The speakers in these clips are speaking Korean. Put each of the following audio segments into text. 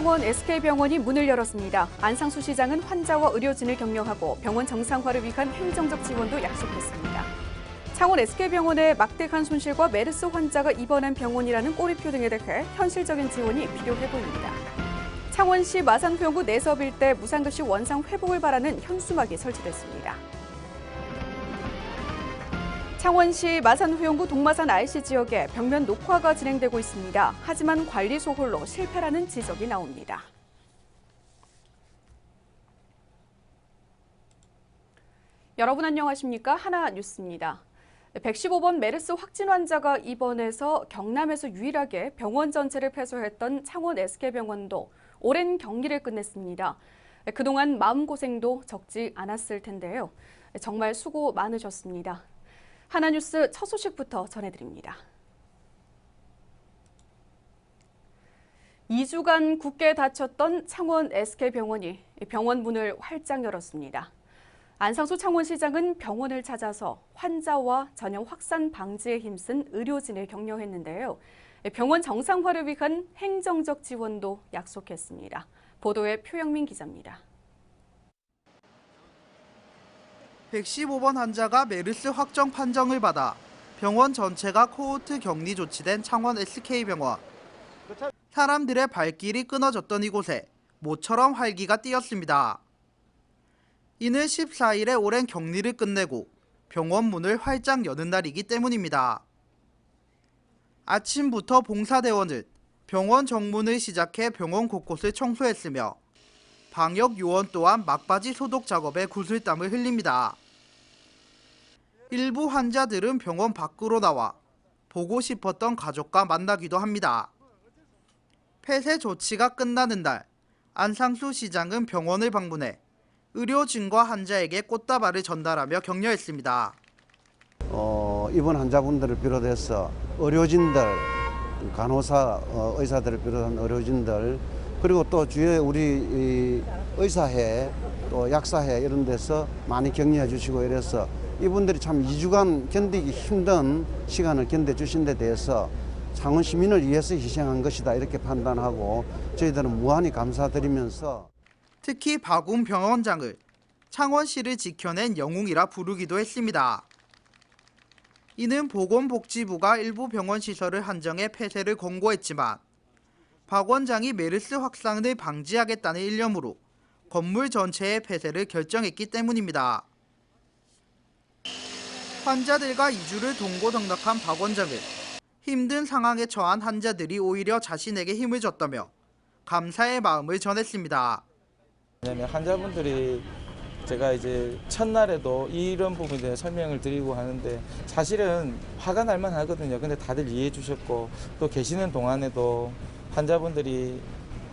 창원 SK병원이 문을 열었습니다. 안상수 시장은 환자와 의료진을 격려하고 병원 정상화를 위한 행정적 지원도 약속했습니다. 창원 SK병원의 막대한 손실과 메르스 환자가 입원한 병원이라는 꼬리표 등에 대해 현실적인 지원이 필요해 보입니다. 창원시 마산후영구 내섭 일대 무상급식 원상 회복을 바라는 현수막이 설치됐습니다. 창원시 마산후영구 동마산 RC 지역에 벽면 녹화가 진행되고 있습니다. 하지만 관리 소홀로 실패라는 지적이 나옵니다. 여러분 안녕하십니까? 하나뉴스입니다. 115번 메르스 확진 환자가 입원해서 경남에서 유일하게 병원 전체를 폐쇄했던 창원 SK병원도 오랜 격리를 끝냈습니다. 그동안 마음고생도 적지 않았을 텐데요. 정말 수고 많으셨습니다. 하나뉴스 첫 소식부터 전해드립니다. 2주간 굳게 닫혔던 창원 SK병원이 병원 문을 활짝 열었습니다. 안상수 창원시장은 병원을 찾아서 환자와 전염 확산 방지에 힘쓴 의료진을 격려했는데요. 병원 정상화를 위한 행정적 지원도 약속했습니다. 보도에 표영민 기자입니다. 115번 환자가 메르스 확정 판정을 받아 병원 전체가 코호트 격리 조치된 창원 SK병원. 사람들의 발길이 끊어졌던 이곳에 모처럼 활기가 띄었습니다. 이는 14일에 오랜 격리를 끝내고 병원 문을 활짝 여는 날이기 때문입니다. 아침부터 봉사대원은 병원 정문을 시작해 병원 곳곳을 청소했으며 방역 요원 또한 막바지 소독 작업에 구슬땀을 흘립니다. 일부 환자들은 병원 밖으로 나와 보고 싶었던 가족과 만나기도 합니다. 폐쇄 조치가 끝나는 날, 안상수 시장은 병원을 방문해 의료진과 환자에게 꽃다발을 전달하며 격려했습니다. 입원 환자분들을 비롯해서 의료진들, 간호사, 의사들을 비롯한 의료진들, 그리고 또 주위에 우리 의사회, 또 약사회 이런 데서 많이 격려해 주시고 이래서 이분들이 참 2주간 견디기 힘든 시간을 견뎌주신 데 대해서 창원 시민을 위해서 희생한 것이다 이렇게 판단하고 저희들은 무한히 감사드리면서 특히 박웅 병원장을 창원시를 지켜낸 영웅이라 부르기도 했습니다. 이는 보건복지부가 일부 병원 시설을 한정해 폐쇄를 권고했지만 박 원장이 메르스 확산을 방지하겠다는 일념으로 건물 전체의 폐쇄를 결정했기 때문입니다. 환자들과 2주를 동고동락한 박 원장은 힘든 상황에 처한 환자들이 오히려 자신에게 힘을 줬다며 감사의 마음을 전했습니다. 왜냐하면 환자분들이 제가 이제 첫날에도 이런 부분에 대해 설명을 드리고 하는데 사실은 화가 날만 하거든요. 근데 다들 이해해 주셨고 또 계시는 동안에도 환자분들이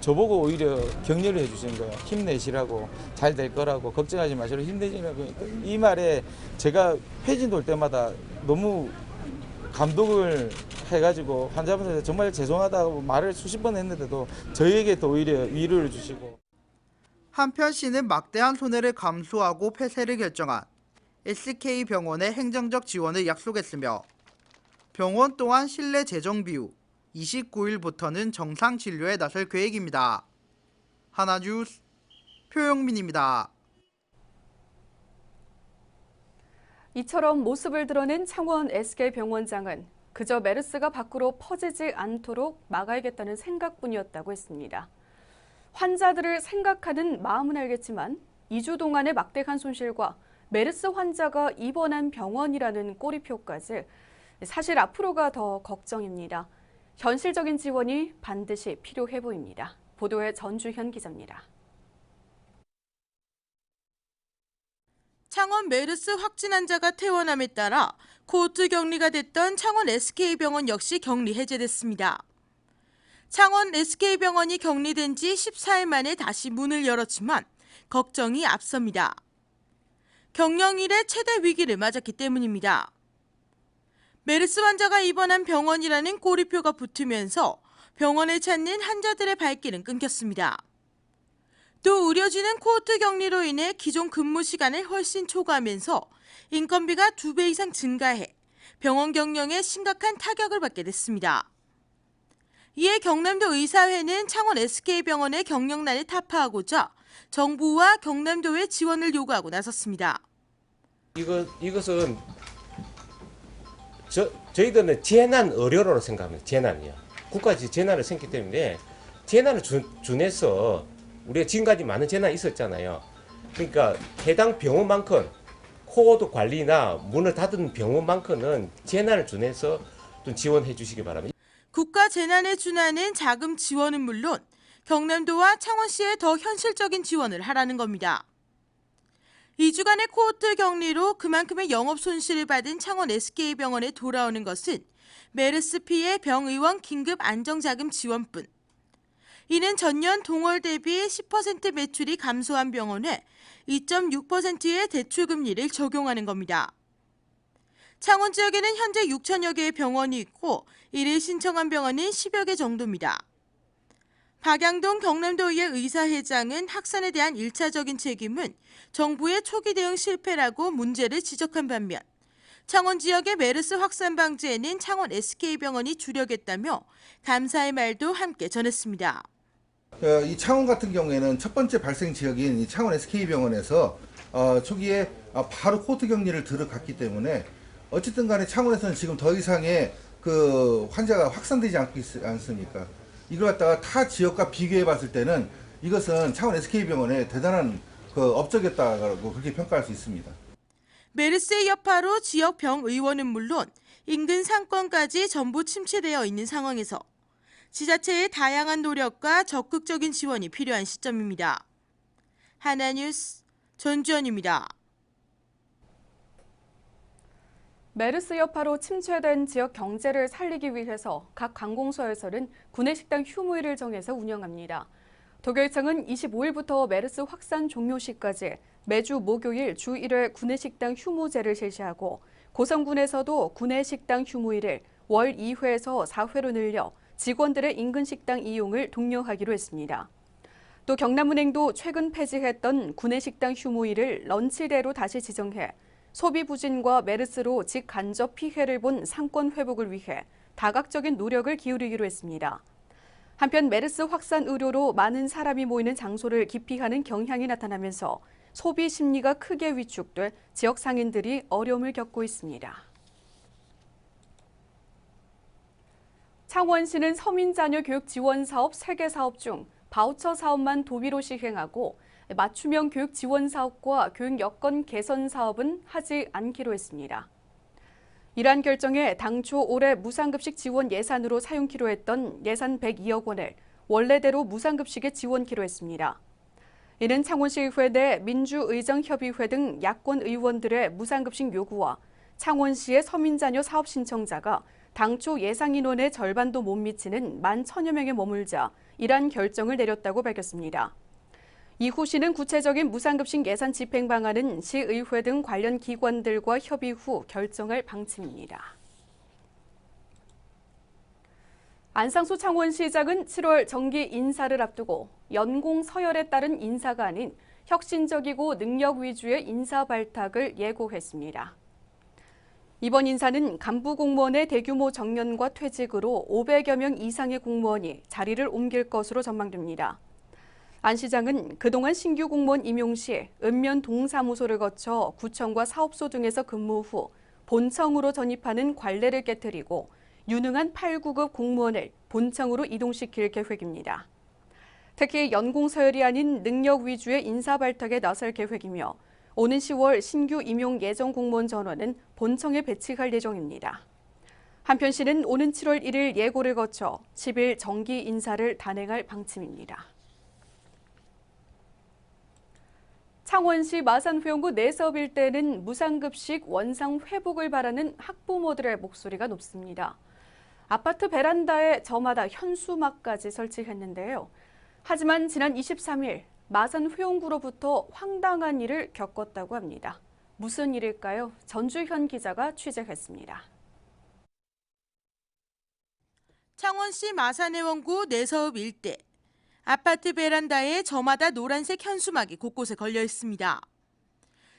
저보고 오히려 격려를 해주신 거예요. 힘내시라고, 잘 될 거라고, 걱정하지 마시라고, 힘내시라고. 이 말에 제가 회진 돌 때마다 너무 감동을 해가지고 환자분들한테 정말 죄송하다고 말을 수십 번 했는데도 저희에게 더 오히려 위로를 주시고. 한편 시는 막대한 손해를 감수하고 폐쇄를 결정한 SK병원의 행정적 지원을 약속했으며 병원 또한 실내 재정 비후 29일부터는 정상 진료에 나설 계획입니다. 하나뉴스 표영민입니다. 이처럼 모습을 드러낸 창원 SK병원장은 그저 메르스가 밖으로 퍼지지 않도록 막아야겠다는 생각뿐이었다고 했습니다. 환자들을 생각하는 마음은 알겠지만 2주 동안의 막대한 손실과 메르스 환자가 입원한 병원이라는 꼬리표까지 사실 앞으로가 더 걱정입니다. 현실적인 지원이 반드시 필요해 보입니다. 보도에 전주현 기자입니다. 창원 메르스 확진 환자가 퇴원함에 따라 코호트 격리가 됐던 창원 SK병원 역시 격리 해제됐습니다. 창원 SK병원이 격리된 지 14일 만에 다시 문을 열었지만 걱정이 앞섭니다. 경영일의 최대 위기를 맞았기 때문입니다. 메르스 환자가 입원한 병원이라는 꼬리표가 붙으면서 병원을 찾는 환자들의 발길은 끊겼습니다. 또 의료진은 코호트 격리로 인해 기존 근무 시간을 훨씬 초과하면서 인건비가 2배 이상 증가해 병원 경영에 심각한 타격을 받게 됐습니다. 이에 경남도 의사회는 창원 SK병원의 경영난을 타파하고자 정부와 경남도의 지원을 요구하고 나섰습니다. 이것은 저희들은 재난 의료로 생각합니다. 재난이요. 국가적 재난을 생기기 때문에 재난을 준해서 우리가 지금까지 많은 재난이 있었잖아요. 그러니까 해당 병원만큼 코드 관리나 문을 닫은 병원만큼은 재난을 준해서 좀 지원해 주시기 바랍니다. 국가 재난에 준하는 자금 지원은 물론 경남도와 창원시에 더 현실적인 지원을 하라는 겁니다. 2주간의 코호트 격리로 그만큼의 영업 손실을 받은 창원 SK병원에 돌아오는 것은 메르스 피해 병의원 긴급 안정자금 지원뿐. 이는 전년 동월 대비 10% 매출이 감소한 병원에 2.6%의 대출금리를 적용하는 겁니다. 창원 지역에는 현재 6천여 개의 병원이 있고 이를 신청한 병원은 10여 개 정도입니다. 박양동 경남도의회 의사회장은 확산에 대한 1차적인 책임은 정부의 초기 대응 실패라고 문제를 지적한 반면 창원 지역의 메르스 확산 방지에는 창원 SK병원이 주력했다며 감사의 말도 함께 전했습니다. 이 창원 같은 경우에는 첫 번째 발생 지역인 이 창원 SK병원에서 초기에 바로 코호트 격리를 들어갔기 때문에 어쨌든 간에 창원에서는 지금 더 이상의 그 환자가 확산되지 않고 있지 않습니까? 이걸 갖다가 타 지역과 비교해 봤을 때는 이것은 창원 SK병원의 대단한 그 업적이었다고 그렇게 평가할 수 있습니다. 메르스의 여파로 지역 병의원은 물론 인근 상권까지 전부 침체되어 있는 상황에서 지자체의 다양한 노력과 적극적인 지원이 필요한 시점입니다. 하나뉴스 전주현입니다. 메르스 여파로 침체된 지역 경제를 살리기 위해서 각 관공서에서는 구내식당 휴무일을 정해서 운영합니다. 도교육청은 25일부터 메르스 확산 종료 시까지 매주 목요일 주 1회 구내식당 휴무제를 실시하고 고성군에서도 구내식당 휴무일을 월 2회에서 4회로 늘려 직원들의 인근 식당 이용을 독려하기로 했습니다. 또 경남은행도 최근 폐지했던 구내식당 휴무일을 런치데이로 다시 지정해 소비 부진과 메르스로 직간접 피해를 본 상권 회복을 위해 다각적인 노력을 기울이기로 했습니다. 한편 메르스 확산 우려로 많은 사람이 모이는 장소를 기피하는 경향이 나타나면서 소비 심리가 크게 위축돼 지역 상인들이 어려움을 겪고 있습니다. 창원시는 서민자녀 교육 지원 사업 3개 사업 중 바우처 사업만 도비로 시행하고 맞춤형 교육 지원 사업과 교육 여건 개선 사업은 하지 않기로 했습니다. 이러한 결정에 당초 올해 무상급식 지원 예산으로 사용키로 했던 예산 102억 원을 원래대로 무상급식에 지원키로 했습니다. 이는 창원시의회 내 민주의정협의회 등 야권 의원들의 무상급식 요구와 창원시의 서민자녀 사업 신청자가 당초 예상 인원의 절반도 못 미치는 11,000여 명에 머물자 이러한 결정을 내렸다고 밝혔습니다. 이후 시는 구체적인 무상급식 예산 집행 방안은 시의회 등 관련 기관들과 협의 후 결정할 방침입니다. 안상수 창원시장은 7월 정기 인사를 앞두고 연공 서열에 따른 인사가 아닌 혁신적이고 능력 위주의 인사 발탁을 예고했습니다. 이번 인사는 간부 공무원의 대규모 정년과 퇴직으로 500여 명 이상의 공무원이 자리를 옮길 것으로 전망됩니다. 안 시장은 그동안 신규 공무원 임용 시 읍면 동사무소를 거쳐 구청과 사업소 등에서 근무 후 본청으로 전입하는 관례를 깨뜨리고 유능한 8, 9급 공무원을 본청으로 이동시킬 계획입니다. 특히 연공 서열이 아닌 능력 위주의 인사 발탁에 나설 계획이며 오는 10월 신규 임용 예정 공무원 전원은 본청에 배치할 예정입니다. 한편 시는 오는 7월 1일 예고를 거쳐 10일 정기 인사를 단행할 방침입니다. 창원시 마산회원구 내사업 일대는 무상급식 원상 회복을 바라는 학부모들의 목소리가 높습니다. 아파트 베란다에 저마다 현수막까지 설치했는데요. 하지만 지난 23일 마산회원구로부터 황당한 일을 겪었다고 합니다. 무슨 일일까요? 전주현 기자가 취재했습니다. 창원시 마산회원구 내서읍 일대. 아파트 베란다에 저마다 노란색 현수막이 곳곳에 걸려 있습니다.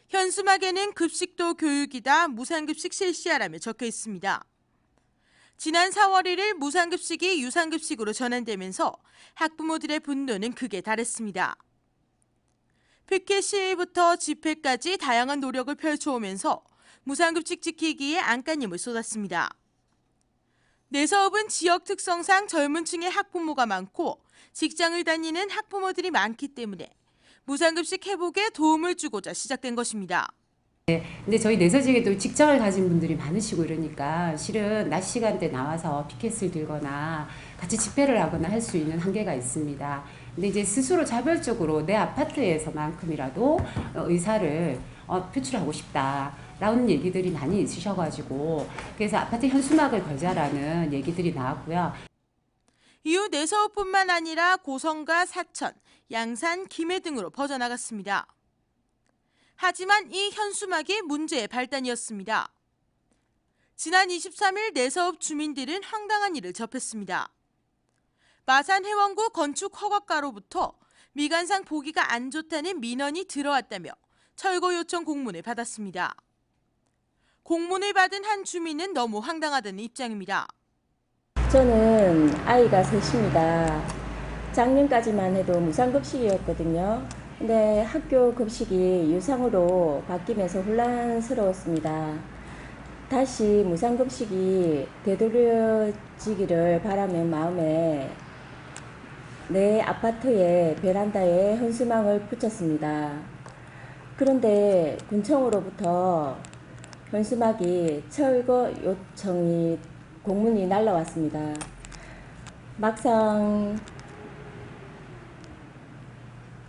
현수막에는 급식도 교육이다 무상급식 실시하라며 적혀 있습니다. 지난 4월 1일 무상급식이 유상급식으로 전환되면서 학부모들의 분노는 극에 달했습니다. 피켓 시위부터 집회까지 다양한 노력을 펼쳐오면서 무상급식 지키기에 안간힘을 쏟았습니다. 내서읍은 지역 특성상 젊은 층의 학부모가 많고 직장을 다니는 학부모들이 많기 때문에 무상급식 회복에 도움을 주고자 시작된 것입니다. 근데 저희 내서지역에도 직장을 가진 분들이 많으시고 이러니까 실은 낮 시간대 나와서 피켓을 들거나 같이 집회를 하거나 할 수 있는 한계가 있습니다. 근데 이제 스스로 자발적으로 내 아파트에서만큼이라도 의사를 표출하고 싶다라는 얘기들이 많이 있으셔가지고 그래서 아파트 현수막을 걸자라는 얘기들이 나왔고요. 이후 내서읍뿐만 아니라 고성과 사천, 양산, 김해 등으로 퍼져나갔습니다. 하지만 이 현수막이 문제의 발단이었습니다. 지난 23일 내서읍 주민들은 황당한 일을 접했습니다. 마산 해원구 건축 허가가로부터 미관상 보기가 안 좋다는 민원이 들어왔다며 철거 요청 공문을 받았습니다. 공문을 받은 한 주민은 너무 황당하다는 입장입니다. 저는 아이가 셋입니다. 작년까지만 해도 무상급식이었거든요. 근데 학교 급식이 유상으로 바뀌면서 혼란스러웠습니다. 다시 무상급식이 되돌려지기를 바라는 마음에 내 아파트의 베란다에 현수막을 붙였습니다. 그런데 군청으로부터 현수막이 철거 요청이 공문이 날라왔습니다. 막상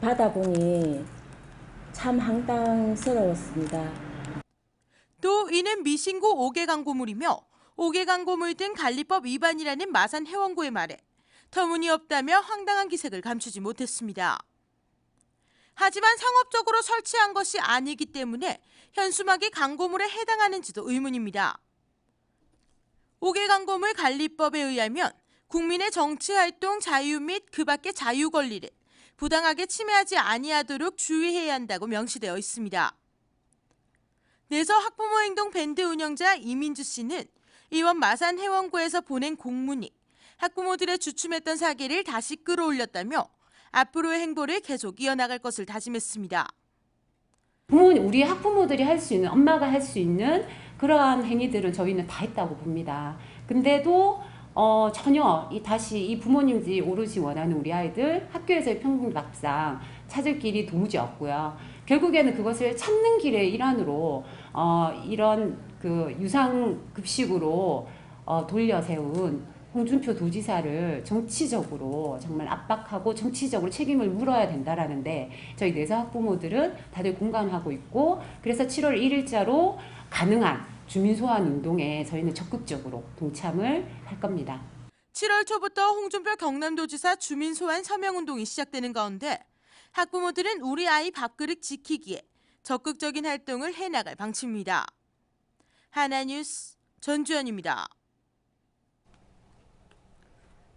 받아보니 참 황당스러웠습니다. 또 이는 미신고 5개 광고물이며 5개 광고물 등 관리법 위반이라는 마산 해원구의 말에 터무니없다며 황당한 기색을 감추지 못했습니다. 하지만 상업적으로 설치한 것이 아니기 때문에 현수막이 광고물에 해당하는지도 의문입니다. 5개 광고물 관리법에 의하면 국민의 정치활동 자유 및 그 밖의 자유 권리를 부당하게 침해하지 아니하도록 주의해야 한다고 명시되어 있습니다. 내서 학부모행동 밴드 운영자 이민주 씨는 이번 마산 해원구에서 보낸 공문이 학부모들의 주춤했던 사기를 다시 끌어올렸다며 앞으로의 행보를 계속 이어나갈 것을 다짐했습니다. 우리 학부모들이 할 수 있는, 엄마가 할 수 있는 그러한 행위들은 저희는 다 했다고 봅니다. 근데도 전혀 다시 이 부모님들이 오롯이 원하는 우리 아이들 학교에서의 평등답상 찾을 길이 도무지 없고요. 결국에는 그것을 찾는 길의 일환으로 이런 그 유상급식으로 돌려세운 홍준표 도지사를 정치적으로 정말 압박하고 정치적으로 책임을 물어야 된다라는데 저희 내서 학부모들은 다들 공감하고 있고 그래서 7월 1일자로 가능한 주민소환 운동에 저희는 적극적으로 동참을 할 겁니다. 7월 초부터 홍준표 경남도지사 주민소환 서명운동이 시작되는 가운데 학부모들은 우리 아이 밥그릇 지키기에 적극적인 활동을 해나갈 방침입니다. 하나뉴스 전주연입니다.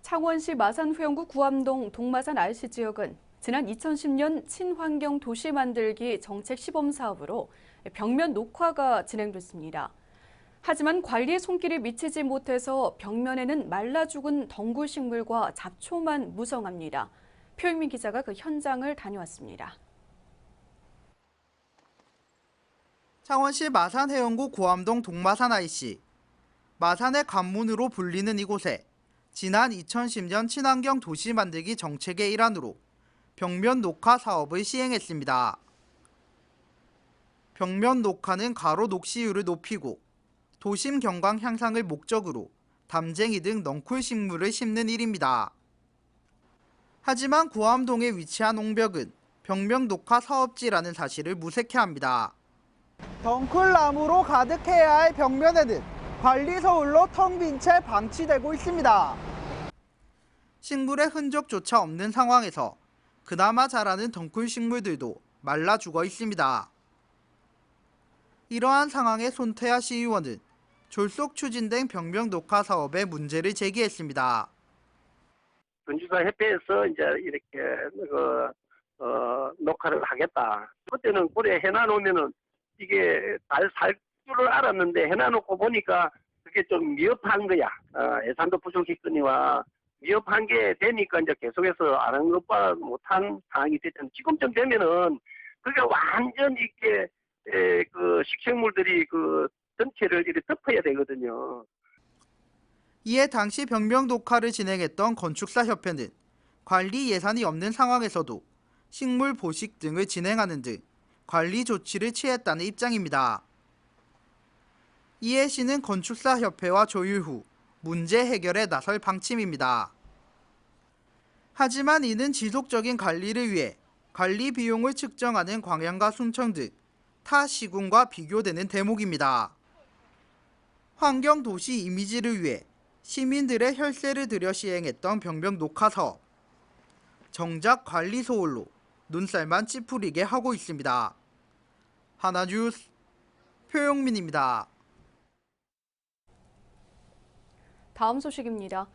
창원시 마산회원구 구암동 동마산 RC 지역은 지난 2010년 친환경 도시 만들기 정책 시범 사업으로 벽면 녹화가 진행됐습니다. 하지만 관리에 손길이 미치지 못해서 벽면에는 말라 죽은 덩굴 식물과 잡초만 무성합니다. 표익민 기자가 그 현장을 다녀왔습니다. 창원시 마산해원구 고암동 동마산 IC. 마산의 관문으로 불리는 이곳에 지난 2010년 친환경 도시 만들기 정책의 일환으로 벽면 녹화 사업을 시행했습니다. 벽면 녹화는 가로 녹시율을 높이고 도심 경관 향상을 목적으로 담쟁이 등 넝쿨 식물을 심는 일입니다. 하지만 고암동에 위치한 옹벽은 벽면 녹화 사업지라는 사실을 무색해합니다. 덩쿨나무로 가득해야 할 벽면에는 관리 서울로 텅 빈 채 방치되고 있습니다. 식물의 흔적조차 없는 상황에서 그나마 자라는 덩쿨 식물들도 말라 죽어 있습니다. 이러한 상황에 손태하 시의원은 졸속 추진된 벽면 녹화 사업에 문제를 제기했습니다. 건주사 협회에서 이제 이렇게 녹화를 하겠다. 그때는 고래 해놔놓으면은 이게 잘 살 줄을 알았는데 해놔놓고 보니까 그게 그게 좀 미흡한 거야. 예산도 부족했거니와 미흡한 게 되니까 이제 계속해서 안 한 것과 못한 상황이 됐잖아요. 지금쯤 되면은 그게 완전 이렇게 그 식생물들이 그 전체를 이렇게 덮어야 되거든요. 이에 당시 병명 녹화를 진행했던 건축사 협회는 관리 예산이 없는 상황에서도 식물 보식 등을 진행하는 등 관리 조치를 취했다는 입장입니다. 이해 씨는 건축사 협회와 조율 후 문제 해결에 나설 방침입니다. 하지만 이는 지속적인 관리를 위해 관리 비용을 측정하는 광양과 순천 등 타 시군과 비교되는 대목입니다. 환경도시 이미지를 위해 시민들의 혈세를 들여 시행했던 병명 녹화 사업. 정작 관리 소홀로 눈살만 찌푸리게 하고 있습니다. 하나뉴스 표용민입니다. 다음 소식입니다.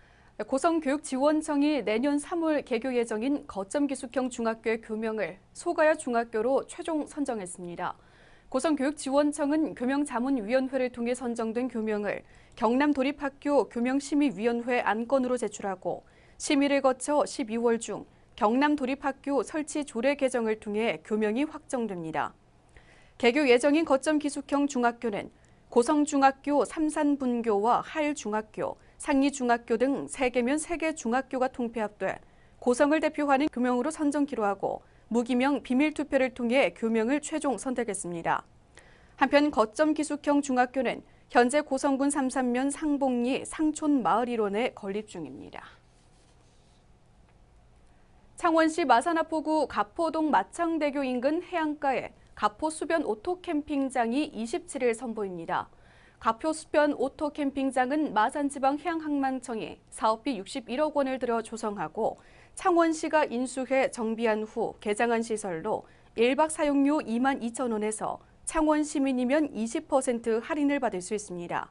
고성교육지원청이 내년 3월 개교 예정인 거점기숙형 중학교의 교명을 소가야 중학교로 최종 선정했습니다. 고성교육지원청은 교명자문위원회를 통해 선정된 교명을 경남도립학교 교명심의위원회 안건으로 제출하고 심의를 거쳐 12월 중 경남도립학교 설치 조례 개정을 통해 교명이 확정됩니다. 개교 예정인 거점기숙형 중학교는 고성중학교, 삼산분교와 하일중학교, 상리중학교 등 3개면 3개 중학교가 통폐합돼 고성을 대표하는 교명으로 선정키로 하고 무기명 비밀투표를 통해 교명을 최종 선택했습니다. 한편 거점기숙형 중학교는 현재 고성군 삼산면 상봉리 상촌마을 일원에 건립 중입니다. 창원시 마산하포구 가포동 마창대교 인근 해안가에 가포수변 오토캠핑장이 27일 선보입니다. 가포수변 오토캠핑장은 마산지방 해양항만청이 사업비 61억 원을 들여 조성하고 창원시가 인수해 정비한 후 개장한 시설로 1박 사용료 2만 2천 원에서 창원 시민이면 20% 할인을 받을 수 있습니다.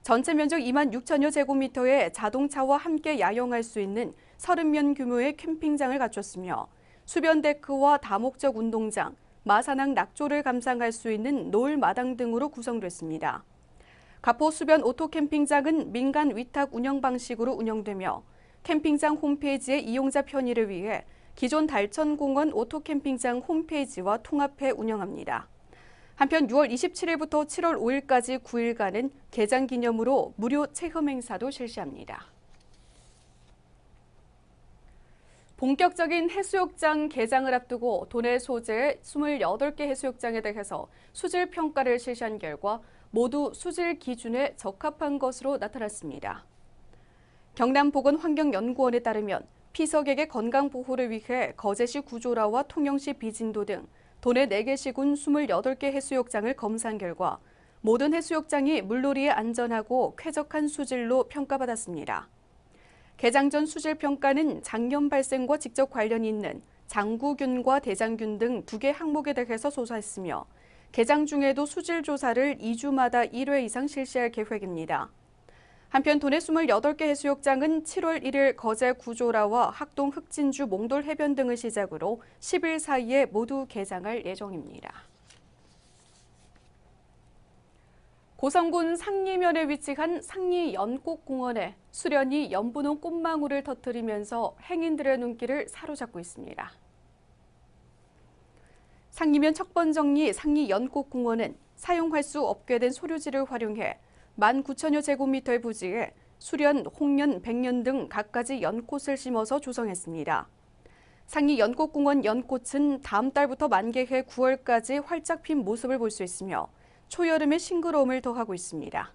전체 면적 2만 6천여 제곱미터의 자동차와 함께 야영할 수 있는 30면 규모의 캠핑장을 갖췄으며 수변 데크와 다목적 운동장, 마산항 낙조를 감상할 수 있는 노을 마당 등으로 구성됐습니다. 가포수변 오토캠핑장은 민간 위탁 운영 방식으로 운영되며 캠핑장 홈페이지의 이용자 편의를 위해 기존 달천공원 오토캠핑장 홈페이지와 통합해 운영합니다. 한편 6월 27일부터 7월 5일까지 9일간은 개장 기념으로 무료 체험 행사도 실시합니다. 본격적인 해수욕장 개장을 앞두고 도내 소재의 28개 해수욕장에 대해서 수질 평가를 실시한 결과 모두 수질 기준에 적합한 것으로 나타났습니다. 경남보건환경연구원에 따르면 피서객의 건강 보호를 위해 거제시 구조라와 통영시 비진도 등 도내 4개 시군 28개 해수욕장을 검사한 결과 모든 해수욕장이 물놀이에 안전하고 쾌적한 수질로 평가받았습니다. 개장 전 수질 평가는 장염 발생과 직접 관련이 있는 장구균과 대장균 등 2개 항목에 대해서 조사했으며 개장 중에도 수질 조사를 2주마다 1회 이상 실시할 계획입니다. 한편 도내 28개 해수욕장은 7월 1일 거제 구조라와 학동 흑진주 몽돌 해변 등을 시작으로 10일 사이에 모두 개장할 예정입니다. 고성군 상리면에 위치한 상리연꽃공원에 수련이 연분홍 꽃망울을 터뜨리면서 행인들의 눈길을 사로잡고 있습니다. 상리면 척번정리 상리연꽃공원은 사용할 수 없게 된 소류지를 활용해 19,000여 제곱미터의 부지에 수련, 홍련, 백년 등 갖가지 연꽃을 심어서 조성했습니다. 상리연꽃공원 연꽃은 다음 달부터 만개해 9월까지 활짝 핀 모습을 볼 수 있으며 초여름의 싱그러움을 더하고 있습니다.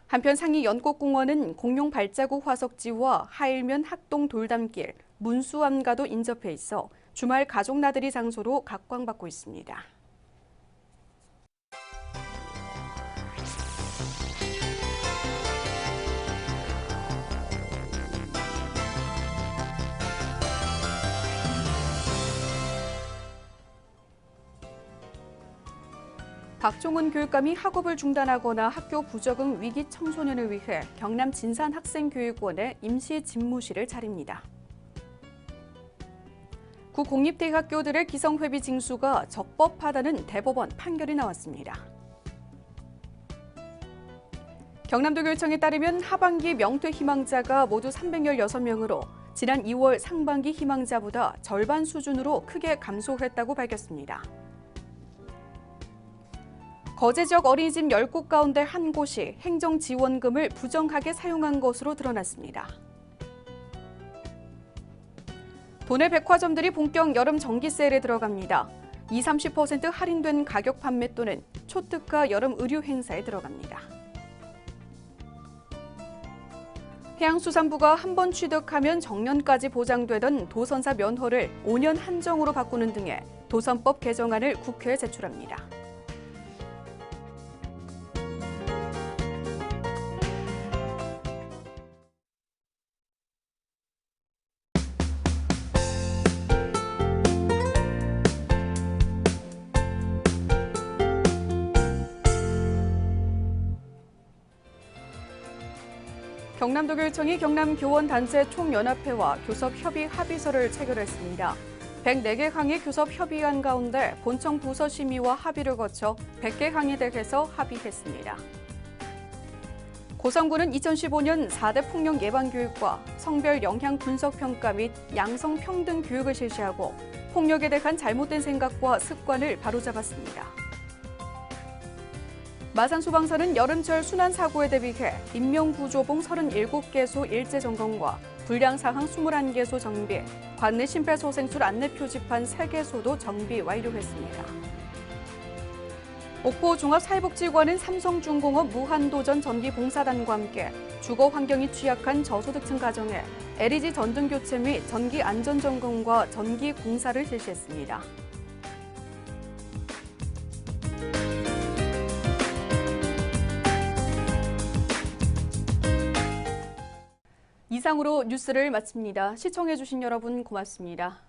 한편 상리연꽃공원은 공룡 발자국 화석지와 하일면 학동 돌담길, 문수암과도 인접해 있어 주말 가족 나들이 장소로 각광받고 있습니다. 박종훈 교육감이 학업을 중단하거나 학교 부적응 위기 청소년을 위해 경남 진산학생교육원에 임시 집무실을 차립니다. 구 공립대학교들의 기성회비 징수가 적법하다는 대법원 판결이 나왔습니다. 경남도교육청에 따르면 하반기 명퇴 희망자가 모두 316명으로 지난 2월 상반기 희망자보다 절반 수준으로 크게 감소했다고 밝혔습니다. 거제 지역 어린이집 10곳 가운데 한 곳이 행정지원금을 부정하게 사용한 것으로 드러났습니다. 도내 백화점들이 본격 여름 정기 세일에 들어갑니다. 20-30% 할인된 가격 판매 또는 초특가 여름 의류 행사에 들어갑니다. 해양수산부가 한 번 취득하면 정년까지 보장되던 도선사 면허를 5년 한정으로 바꾸는 등의 도선법 개정안을 국회에 제출합니다. 경남도교육청이 경남교원단체 총연합회와 교섭협의 합의서를 체결했습니다. 104개 항의 교섭협의안 가운데 본청 부서 심의와 합의를 거쳐 100개 항에 대해서 합의했습니다. 고성군은 2015년 4대 폭력 예방 교육과 성별 영향 분석 평가 및 양성 평등 교육을 실시하고 폭력에 대한 잘못된 생각과 습관을 바로잡았습니다. 마산소방서는 여름철 순환사고에 대비해 인명구조봉 37개소 일제 점검과 불량사항 21개소 정비, 관내 심폐소생술 안내 표지판 3개소도 정비 완료했습니다. 옥포 종합사회복지관은 삼성중공업 무한도전 전기봉사단과 함께 주거 환경이 취약한 저소득층 가정에 LED 전등 교체 및 전기 안전 점검과 전기 공사를 실시했습니다. 이상으로 뉴스를 마칩니다. 시청해주신 여러분 고맙습니다.